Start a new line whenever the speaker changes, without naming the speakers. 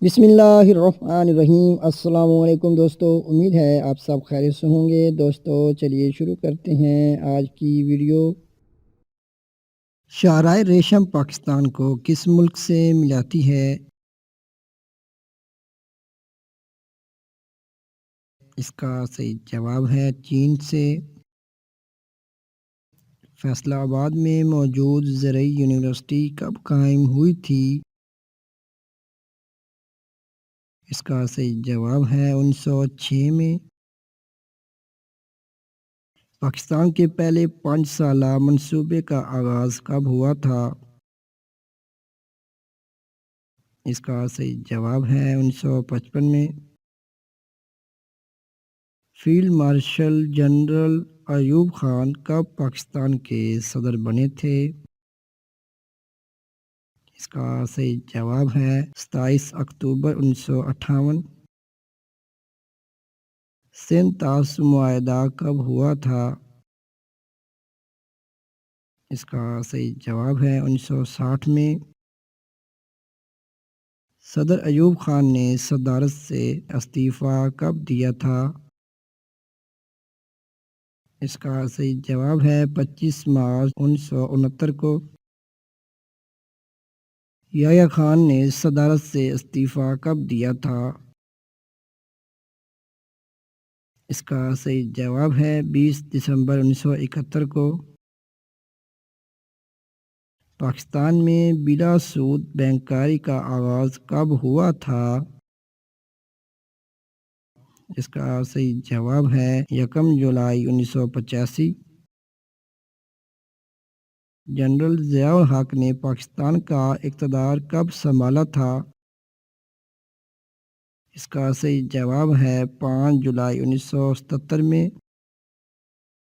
بسم اللہ الرحمن الرحیم۔ السلام علیکم دوستو، امید ہے آپ سب خیریت سے ہوں گے۔ دوستو چلیے شروع کرتے ہیں آج کی ویڈیو۔ شاہراہ ریشم پاکستان کو کس ملک سے ملاتی ہے؟ اس کا صحیح جواب ہے چین سے۔ فیصلہ آباد میں موجود زرعی یونیورسٹی کب قائم ہوئی تھی؟ اس کا صحیح جواب ہے 1906 میں۔ پاکستان کے پہلے 5 سالہ منصوبے کا آغاز کب ہوا تھا؟ اس کا صحیح جواب ہے 1955 میں۔ Field marshal general Ayub Khan کب پاکستان کے صدر بنے تھے؟ اس کا صحیح جواب ہے 27 اکتوبر 1958۔ سندھ طاس معاہدہ کب ہوا تھا؟ اس کا صحیح جواب ہے 1960 میں۔ صدر ایوب خان نے صدارت سے استعفیٰ کب دیا تھا؟ اس کا صحیح جواب ہے 25 مارچ 1969 کو۔ یحییٰ خان نے صدارت سے استعفیٰ کب دیا تھا؟ اس کا صحیح جواب ہے 20 دسمبر 1971 کو۔ پاکستان میں بلا سود بینکاری کا آغاز کب ہوا تھا؟ اس کا صحیح جواب ہے 1 جولائی 1985۔ جنرل ضیاء الحق نے پاکستان کا اقتدار کب سنبھالا تھا؟ اس کا صحیح جواب ہے 5 جولائی 1977 میں۔